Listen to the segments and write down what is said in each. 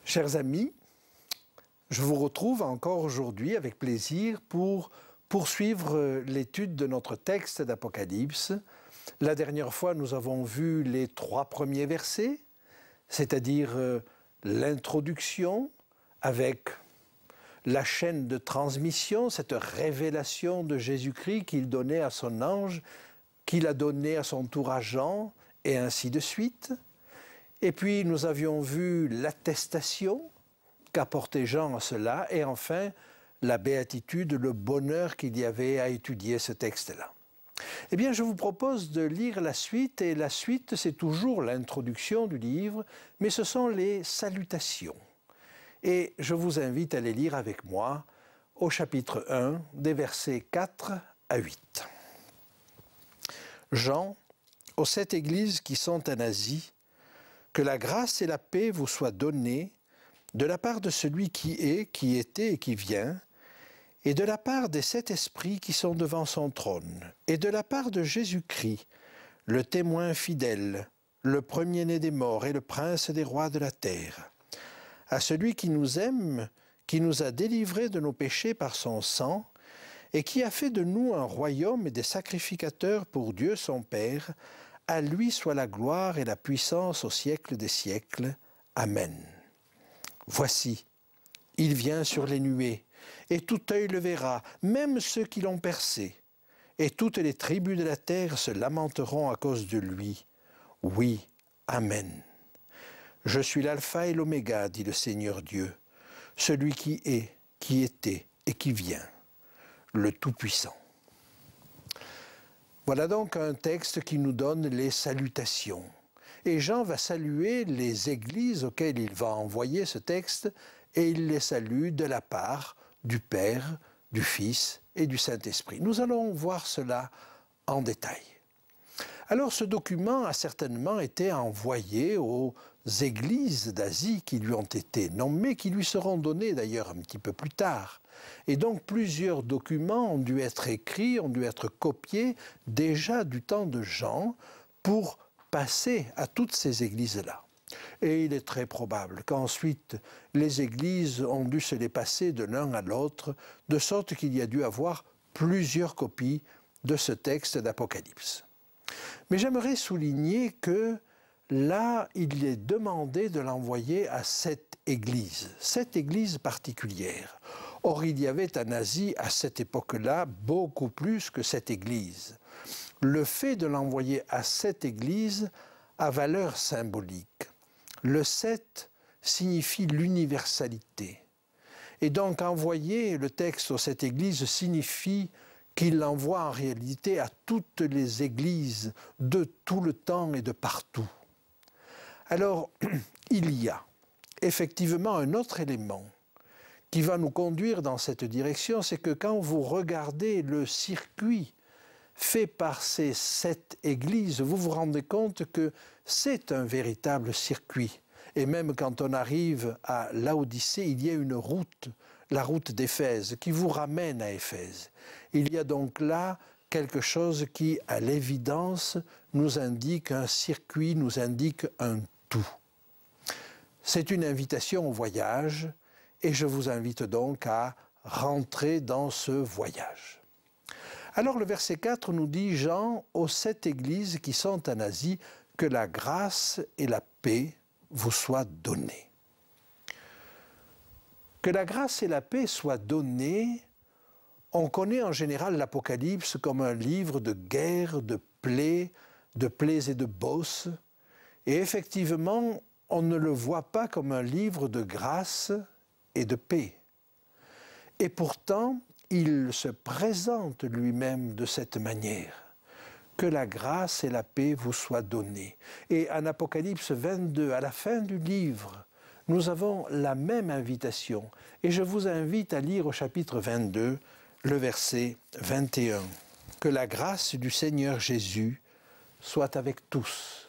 Chers amis, je vous retrouve encore aujourd'hui avec plaisir pour poursuivre l'étude de notre texte d'Apocalypse. La dernière fois, nous avons vu les 3 premiers versets, c'est-à-dire l'introduction avec la chaîne de transmission, cette révélation de Jésus-Christ qu'il donnait à son ange, qu'il a donné à son tour à Jean, et ainsi de suite. Et puis nous avions vu l'attestation qu'apportait Jean à cela, et enfin la béatitude, le bonheur qu'il y avait à étudier ce texte-là. Eh bien, je vous propose de lire la suite, et la suite, c'est toujours l'introduction du livre, mais ce sont les salutations. Et je vous invite à les lire avec moi au chapitre 1, des versets 4 à 8. Jean, aux 7 églises qui sont en Asie, que la grâce et la paix vous soient données de la part de celui qui est, qui était et qui vient, et de la part des 7 esprits qui sont devant son trône, et de la part de Jésus-Christ, le témoin fidèle, le premier-né des morts et le prince des rois de la terre, à celui qui nous aime, qui nous a délivrés de nos péchés par son sang, et qui a fait de nous un royaume et des sacrificateurs pour Dieu son Père. À lui soit la gloire et la puissance au siècle des siècles. Amen. Voici, il vient sur les nuées, et tout œil le verra, même ceux qui l'ont percé, et toutes les tribus de la terre se lamenteront à cause de lui. Oui, Amen. Je suis l'alpha et l'oméga, dit le Seigneur Dieu, celui qui est, qui était et qui vient, le Tout-Puissant. Voilà donc un texte qui nous donne les salutations. Et Jean va saluer les églises auxquelles il va envoyer ce texte, et il les salue de la part du Père, du Fils et du Saint-Esprit. Nous allons voir cela en détail. Alors ce document a certainement été envoyé aux églises d'Asie qui lui ont été nommées, qui lui seront données d'ailleurs un petit peu plus tard. Et donc plusieurs documents ont dû être écrits, ont dû être copiés déjà du temps de Jean pour passer à toutes ces églises-là. Et il est très probable qu'ensuite les églises ont dû se les passer de l'un à l'autre, de sorte qu'il y a dû avoir plusieurs copies de ce texte d'Apocalypse. Mais j'aimerais souligner que là, il est demandé de l'envoyer à cette église particulière. Or, il y avait en Asie, à cette époque-là, beaucoup plus que cette église. Le fait de l'envoyer à cette église a valeur symbolique. Le 7 signifie l'universalité. Et donc, envoyer le texte à cette église signifie qu'il l'envoie en réalité à toutes les églises de tout le temps et de partout. Alors, il y a effectivement un autre élément qui va nous conduire dans cette direction, c'est que quand vous regardez le circuit fait par ces 7 églises, vous vous rendez compte que c'est un véritable circuit. Et même quand on arrive à Laodicée, il y a une route, la route d'Éphèse, qui vous ramène à Éphèse. Il y a donc là quelque chose qui, à l'évidence, nous indique un circuit, nous indique un tout. C'est une invitation au voyage, et je vous invite donc à rentrer dans ce voyage. Alors le verset 4 nous dit « Jean, aux 7 églises qui sont en Asie, que la grâce et la paix vous soient données. » Que la grâce et la paix soient données On connaît en général l'Apocalypse comme un livre de guerre, de plaies et de bosses. Et effectivement, on ne le voit pas comme un livre de grâce et de paix. Et pourtant, il se présente lui-même de cette manière. Que la grâce et la paix vous soient données. Et en Apocalypse 22, à la fin du livre, nous avons la même invitation. Et je vous invite à lire au chapitre 22, le verset 21. Que la grâce du Seigneur Jésus soit avec tous.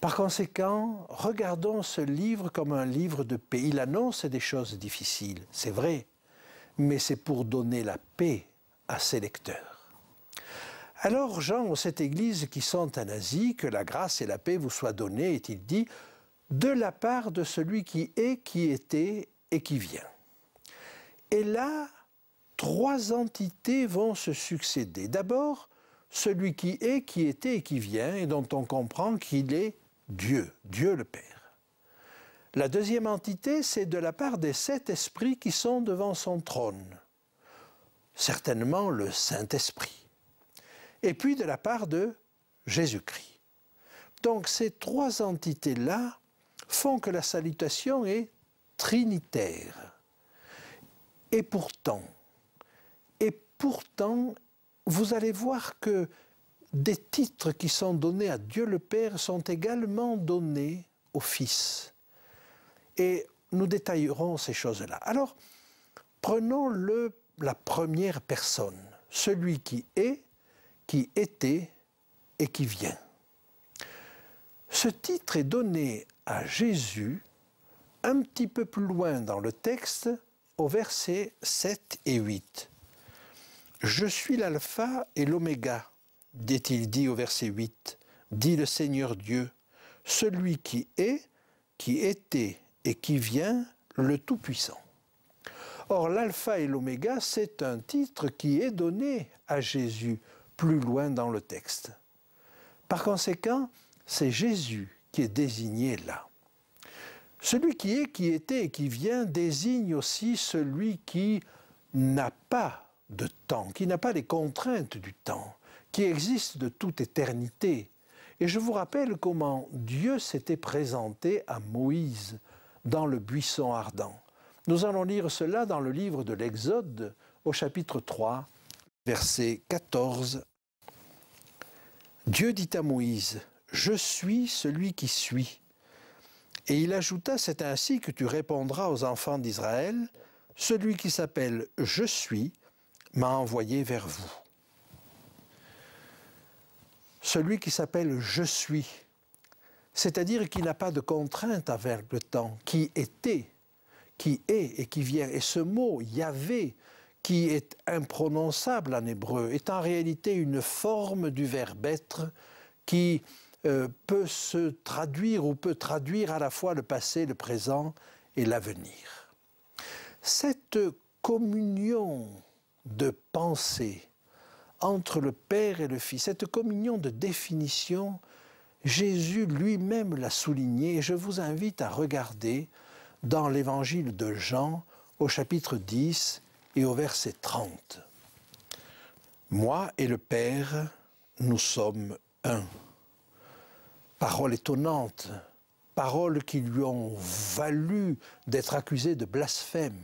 Par conséquent, regardons ce livre comme un livre de paix. Il annonce des choses difficiles, c'est vrai, mais c'est pour donner la paix à ses lecteurs. Alors Jean, aux 7 églises qui sont en Asie, que la grâce et la paix vous soient données, est-il dit, de la part de celui qui est, qui était et qui vient. Et là, 3 entités vont se succéder. D'abord, celui qui est, qui était et qui vient, et dont on comprend qu'il est Dieu, Dieu le Père. La deuxième entité, c'est de la part des 7 esprits qui sont devant son trône. Certainement le Saint-Esprit. Et puis de la part de Jésus-Christ. Donc ces 3 entités-là font que la salutation est trinitaire. Et pourtant, vous allez voir que des titres qui sont donnés à Dieu le Père sont également donnés au Fils. Et nous détaillerons ces choses-là. Alors, prenons la première personne, celui qui est, qui était et qui vient. Ce titre est donné à Jésus un petit peu plus loin dans le texte, au verset 7 et 8. « Je suis l'alpha et l'oméga », dit-il dit au verset 8, dit le Seigneur Dieu, celui qui est, qui était et qui vient, le Tout-Puissant. Or, l'alpha et l'oméga, c'est un titre qui est donné à Jésus plus loin dans le texte. Par conséquent, c'est Jésus qui est désigné là. Celui qui est, qui était et qui vient désigne aussi celui qui n'a pas de temps, qui n'a pas les contraintes du temps, qui existe de toute éternité. Et je vous rappelle comment Dieu s'était présenté à Moïse dans le buisson ardent. Nous allons lire cela dans le livre de l'Exode, au chapitre 3, verset 14. Dieu dit à Moïse, « Je suis celui qui suis. » Et il ajouta, « C'est ainsi que tu répondras aux enfants d'Israël, celui qui s'appelle « Je suis » m'a envoyé vers vous. » Celui qui s'appelle « Je suis », c'est-à-dire qui n'a pas de contrainte avec le temps, qui était, qui est et qui vient. Et ce mot « Yahvé », qui est imprononçable en hébreu, est en réalité une forme du verbe être qui peut se traduire ou peut traduire à la fois le passé, le présent et l'avenir. Cette communion de pensée entre le Père et le Fils, cette communion de définition, Jésus lui-même l'a souligné et je vous invite à regarder dans l'évangile de Jean au chapitre 10 et au verset 30. « Moi et le Père, nous sommes un. » Parole étonnante, paroles qui lui ont valu d'être accusé de blasphème.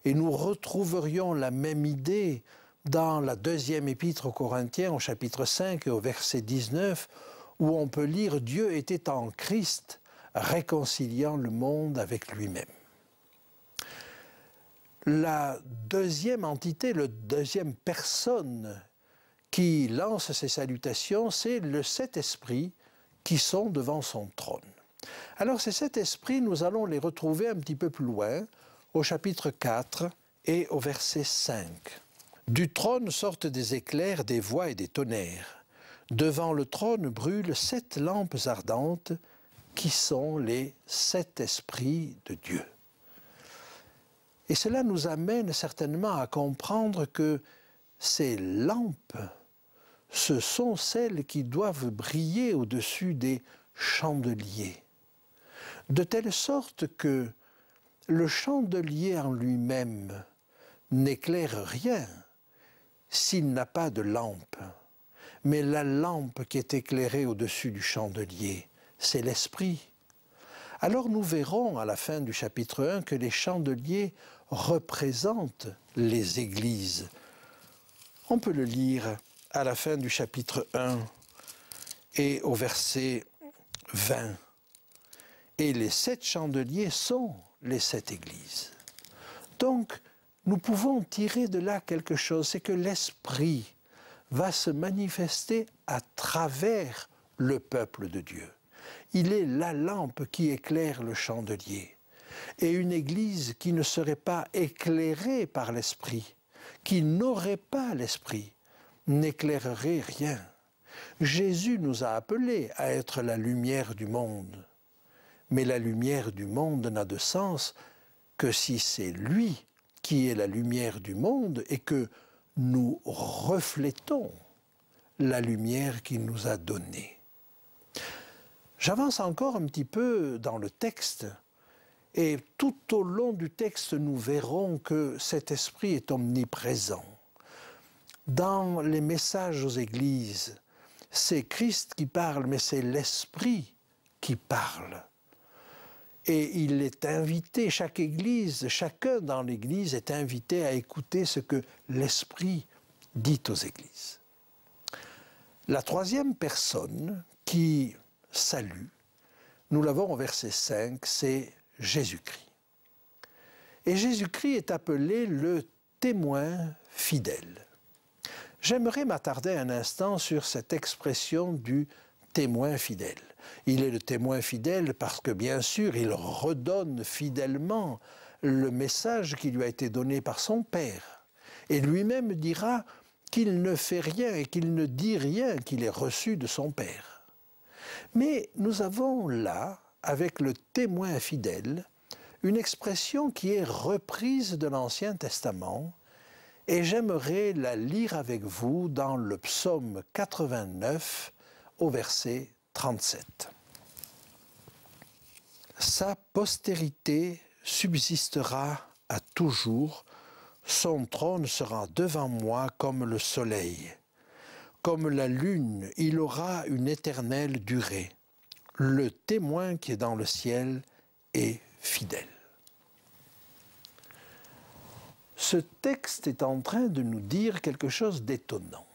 Et nous retrouverions la même idée dans la deuxième épître aux Corinthiens, au chapitre 5 et au verset 19, où on peut lire « Dieu était en Christ, réconciliant le monde avec lui-même ». La deuxième entité, la deuxième personne qui lance ces salutations, c'est le 7 esprits qui sont devant son trône. Alors ces 7 esprits, nous allons les retrouver un petit peu plus loin, au chapitre 4 et au verset 5. « Du trône sortent des éclairs, des voix et des tonnerres. Devant le trône brûlent 7 lampes ardentes qui sont les 7 esprits de Dieu. » Et cela nous amène certainement à comprendre que ces lampes, ce sont celles qui doivent briller au-dessus des chandeliers. De telle sorte que le chandelier en lui-même n'éclaire rien s'il n'a pas de lampe. Mais la lampe qui est éclairée au-dessus du chandelier, c'est l'Esprit. Alors nous verrons à la fin du chapitre 1 que les chandeliers représentent les églises. On peut le lire à la fin du chapitre 1 et au verset 20. Et les 7 chandeliers sont les 7 églises. Donc, nous pouvons tirer de là quelque chose, c'est que l'Esprit va se manifester à travers le peuple de Dieu. Il est la lampe qui éclaire le chandelier. Et une église qui ne serait pas éclairée par l'Esprit, qui n'aurait pas l'Esprit, n'éclairerait rien. Jésus nous a appelés à être la lumière du monde. Mais la lumière du monde n'a de sens que si c'est lui qui est la lumière du monde et que nous reflétons la lumière qu'il nous a donnée. J'avance encore un petit peu dans le texte et tout au long du texte, nous verrons que cet esprit est omniprésent. Dans les messages aux églises, c'est Christ qui parle, mais c'est l'Esprit qui parle. Et il est invité, chaque église, chacun dans l'église est invité à écouter ce que l'Esprit dit aux églises. La troisième personne qui salue, nous l'avons au verset 5, c'est Jésus-Christ. Et Jésus-Christ est appelé le témoin fidèle. J'aimerais m'attarder un instant sur cette expression du témoin fidèle. Il est le témoin fidèle parce que, bien sûr, il redonne fidèlement le message qui lui a été donné par son Père. Et lui-même dira qu'il ne fait rien et qu'il ne dit rien qu'il ait reçu de son Père. Mais nous avons là, avec le témoin fidèle, une expression qui est reprise de l'Ancien Testament, et j'aimerais la lire avec vous dans le psaume 89 au verset 37. Sa postérité subsistera à toujours, son trône sera devant moi comme le soleil. Comme la lune, il aura une éternelle durée. Le témoin qui est dans le ciel est fidèle. Ce texte est en train de nous dire quelque chose d'étonnant.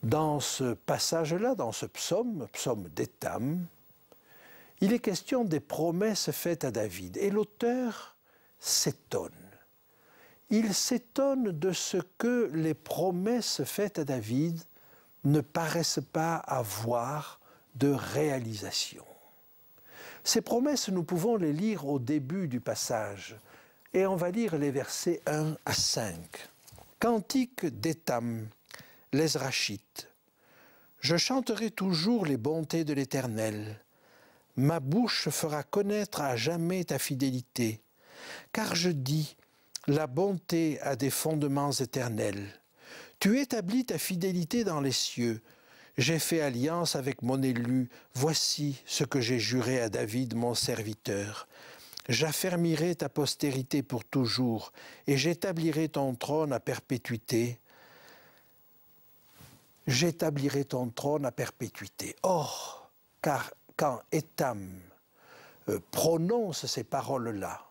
Dans ce passage-là, dans ce psaume, psaume d'Étham, il est question des promesses faites à David. Et l'auteur s'étonne. Il s'étonne de ce que les promesses faites à David ne paraissent pas avoir de réalisation. Ces promesses, nous pouvons les lire au début du passage. Et on va lire les versets 1 à 5. Cantique d'Étham, l'Ezrachite. Je chanterai toujours les bontés de l'Éternel. Ma bouche fera connaître à jamais ta fidélité. Car je dis, la bonté a des fondements éternels. Tu établis ta fidélité dans les cieux. J'ai fait alliance avec mon élu. Voici ce que j'ai juré à David, mon serviteur. J'affermirai ta postérité pour toujours, et j'établirai ton trône à perpétuité. J'établirai ton trône à perpétuité. Or, car quand Étham prononce ces paroles-là,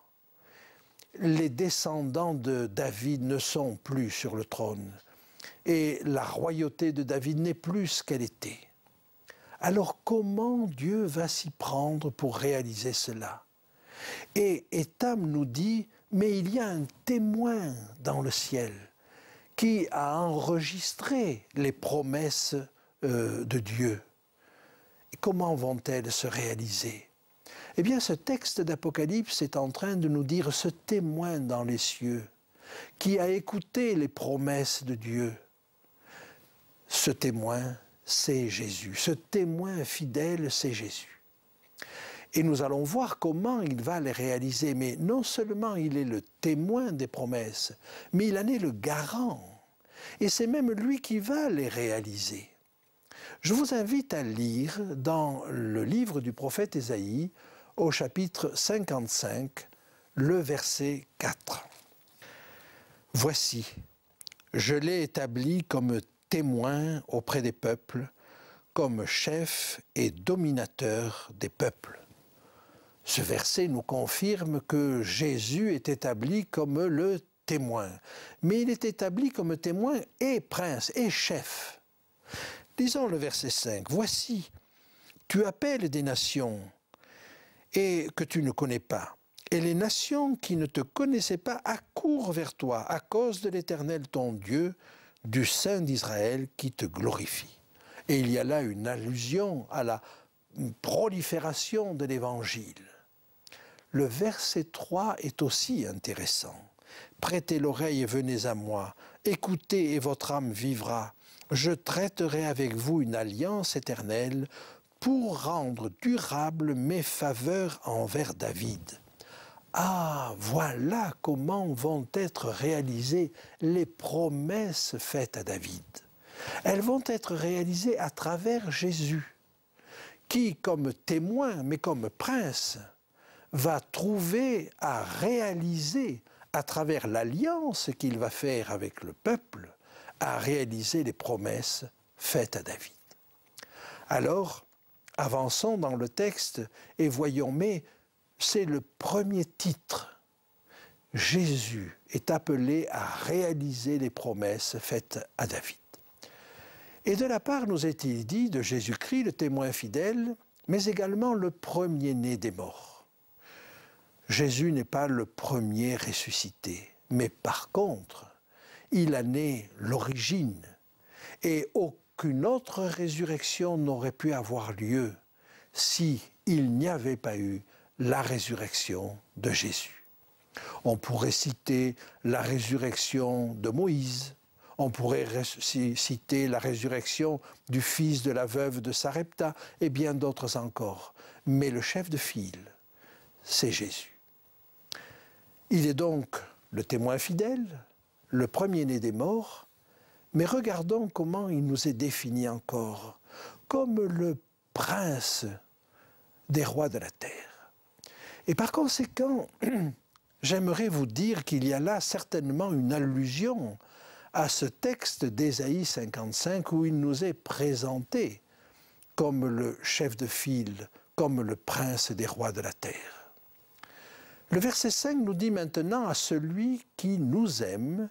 les descendants de David ne sont plus sur le trône, et la royauté de David n'est plus ce qu'elle était. Alors comment Dieu va s'y prendre pour réaliser cela ? Et Étham nous dit, mais il y a un témoin dans le ciel qui a enregistré les promesses de Dieu. Et comment vont-elles se réaliser? Eh bien, ce texte d'Apocalypse est en train de nous dire ce témoin dans les cieux qui a écouté les promesses de Dieu. Ce témoin, c'est Jésus. Ce témoin fidèle, c'est Jésus. Et nous allons voir comment il va les réaliser. Mais non seulement il est le témoin des promesses, mais il en est le garant. Et c'est même lui qui va les réaliser. Je vous invite à lire dans le livre du prophète Ésaïe, au chapitre 55, le verset 4. Voici, je l'ai établi comme témoin auprès des peuples, comme chef et dominateur des peuples. Ce verset nous confirme que Jésus est établi comme le témoin, mais il est établi comme témoin et prince et chef. Lisons le verset 5. Voici, tu appelles des nations et que tu ne connais pas, et les nations qui ne te connaissaient pas accourent vers toi à cause de l'Éternel ton Dieu, du Saint d'Israël qui te glorifie. Et il y a là une allusion à la prolifération de l'Évangile. Le verset 3 est aussi intéressant. Prêtez l'oreille et venez à moi. Écoutez et votre âme vivra. Je traiterai avec vous une alliance éternelle pour rendre durables mes faveurs envers David. Ah, voilà comment vont être réalisées les promesses faites à David. Elles vont être réalisées à travers Jésus, qui, comme témoin, mais comme prince, va trouver à réaliser, à travers l'alliance qu'il va faire avec le peuple, à réaliser les promesses faites à David. Alors, avançons dans le texte et voyons, mais c'est le premier titre. Jésus est appelé à réaliser les promesses faites à David. Et de la part, nous est-il dit, de Jésus-Christ, le témoin fidèle, mais également le premier-né des morts. Jésus n'est pas le premier ressuscité, mais par contre, il en est l'origine. Et aucune autre résurrection n'aurait pu avoir lieu si il n'y avait pas eu la résurrection de Jésus. On pourrait citer la résurrection de Moïse, on pourrait citer la résurrection du fils de la veuve de Sarepta et bien d'autres encore. Mais le chef de file, c'est Jésus. Il est donc le témoin fidèle, le premier-né des morts, mais regardons comment il nous est défini encore, comme le prince des rois de la terre. Et par conséquent, j'aimerais vous dire qu'il y a là certainement une allusion à ce texte d'Ésaïe 55 où il nous est présenté comme le chef de file, comme le prince des rois de la terre. Le verset 5 nous dit maintenant à celui qui nous aime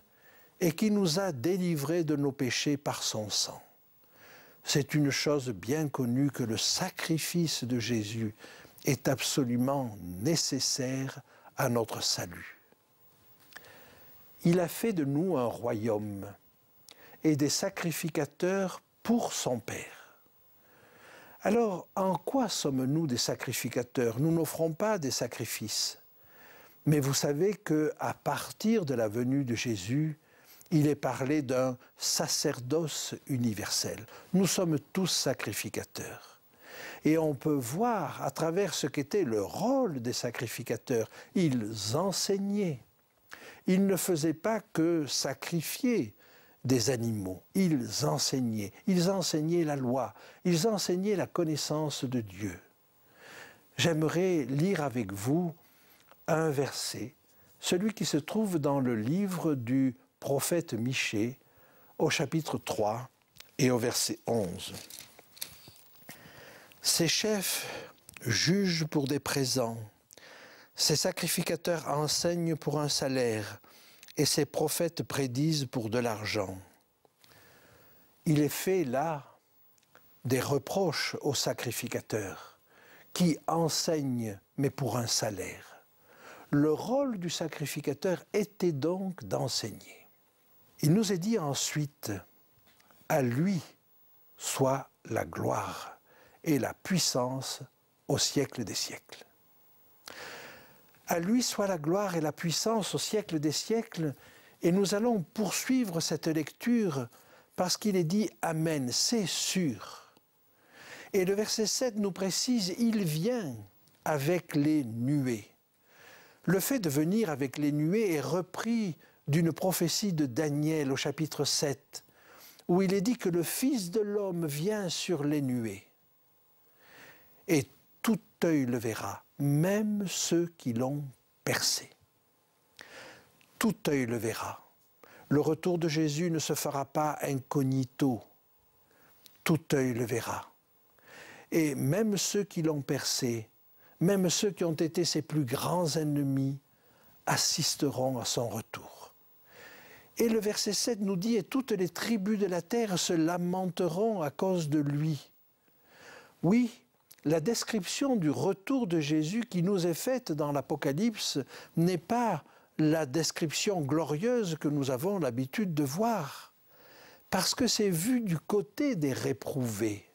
et qui nous a délivrés de nos péchés par son sang. C'est une chose bien connue que le sacrifice de Jésus est absolument nécessaire à notre salut. Il a fait de nous un royaume et des sacrificateurs pour son Père. Alors, en quoi sommes-nous des sacrificateurs? Nous n'offrons pas des sacrifices. Mais vous savez qu'à partir de la venue de Jésus, il est parlé d'un sacerdoce universel. Nous sommes tous sacrificateurs. Et on peut voir à travers ce qu'était le rôle des sacrificateurs. Ils enseignaient. Ils ne faisaient pas que sacrifier des animaux. Ils enseignaient. Ils enseignaient la loi. Ils enseignaient la connaissance de Dieu. J'aimerais lire avec vous un verset, celui qui se trouve dans le livre du prophète Michée, au chapitre 3 et au verset 11. Ces chefs jugent pour des présents, ces sacrificateurs enseignent pour un salaire, et ces prophètes prédisent pour de l'argent. Il est fait là des reproches aux sacrificateurs qui enseignent, mais pour un salaire. Le rôle du sacrificateur était donc d'enseigner. Il nous est dit ensuite, à lui soit la gloire et la puissance au siècle des siècles. À lui soit la gloire et la puissance au siècle des siècles, et nous allons poursuivre cette lecture parce qu'il est dit « Amen », c'est sûr. Et le verset 7 nous précise « Il vient avec les nuées ». Le fait de venir avec les nuées est repris d'une prophétie de Daniel au chapitre 7, où il est dit que le Fils de l'homme vient sur les nuées. Et tout œil le verra, même ceux qui l'ont percé. Tout œil le verra. Le retour de Jésus ne se fera pas incognito. Tout œil le verra. Et même ceux qui l'ont percé, même ceux qui ont été ses plus grands ennemis, assisteront à son retour. Et le verset 7 nous dit « Et toutes les tribus de la terre se lamenteront à cause de lui ». Oui, la description du retour de Jésus qui nous est faite dans l'Apocalypse n'est pas la description glorieuse que nous avons l'habitude de voir, parce que c'est vu du côté des réprouvés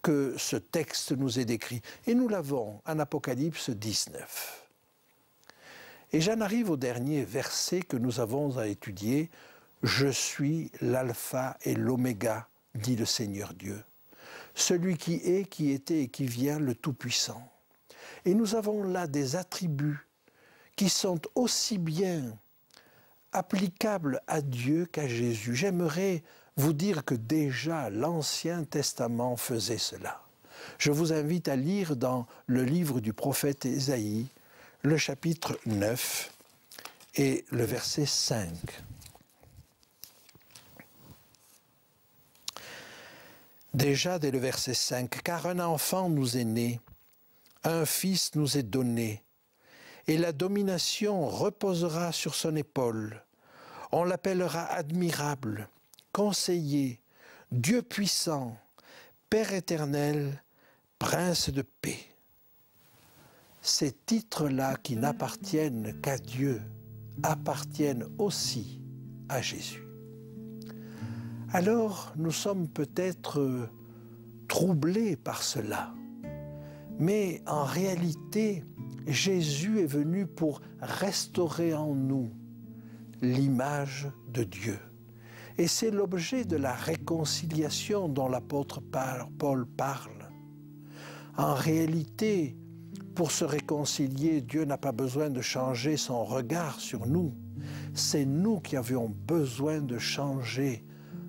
que ce texte nous est décrit. Et nous l'avons en Apocalypse 19. Et j'en arrive au dernier verset que nous avons à étudier. « Je suis l'alpha et l'oméga, dit le Seigneur Dieu, celui qui est, qui était et qui vient, le Tout-Puissant. » Et nous avons là des attributs qui sont aussi bien applicables à Dieu qu'à Jésus. J'aimerais vous dire que déjà l'Ancien Testament faisait cela. Je vous invite à lire dans le livre du prophète Ésaïe, le chapitre 9 et le verset 5. Déjà dès le verset 5, « Car un enfant nous est né, un fils nous est donné, et la domination reposera sur son épaule. On l'appellera admirable, conseiller, Dieu puissant, Père éternel, Prince de paix. » Ces titres-là qui n'appartiennent qu'à Dieu appartiennent aussi à Jésus. Alors nous sommes peut-être troublés par cela, mais en réalité, Jésus est venu pour restaurer en nous l'image de Dieu. Et c'est l'objet de la réconciliation dont l'apôtre Paul parle. En réalité, pour se réconcilier, Dieu n'a pas besoin de changer son regard sur nous. C'est nous qui avions besoin de changer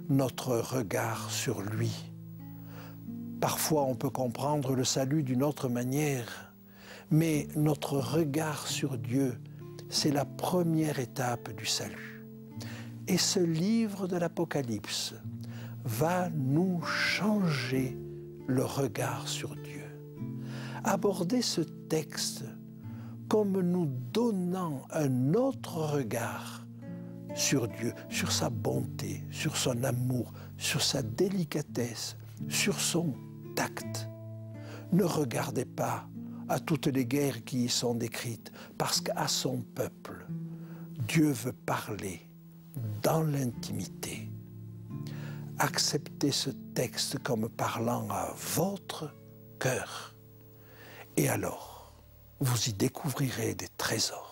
notre regard sur lui. Parfois, on peut comprendre le salut d'une autre manière, mais notre regard sur Dieu, c'est la première étape du salut. Et ce livre de l'Apocalypse va nous changer le regard sur Dieu. Aborder ce texte comme nous donnant un autre regard sur Dieu, sur sa bonté, sur son amour, sur sa délicatesse, sur son tact. Ne regardez pas à toutes les guerres qui y sont décrites, parce qu'à son peuple, Dieu veut parler dans l'intimité. Acceptez ce texte comme parlant à votre cœur. Et alors, vous y découvrirez des trésors.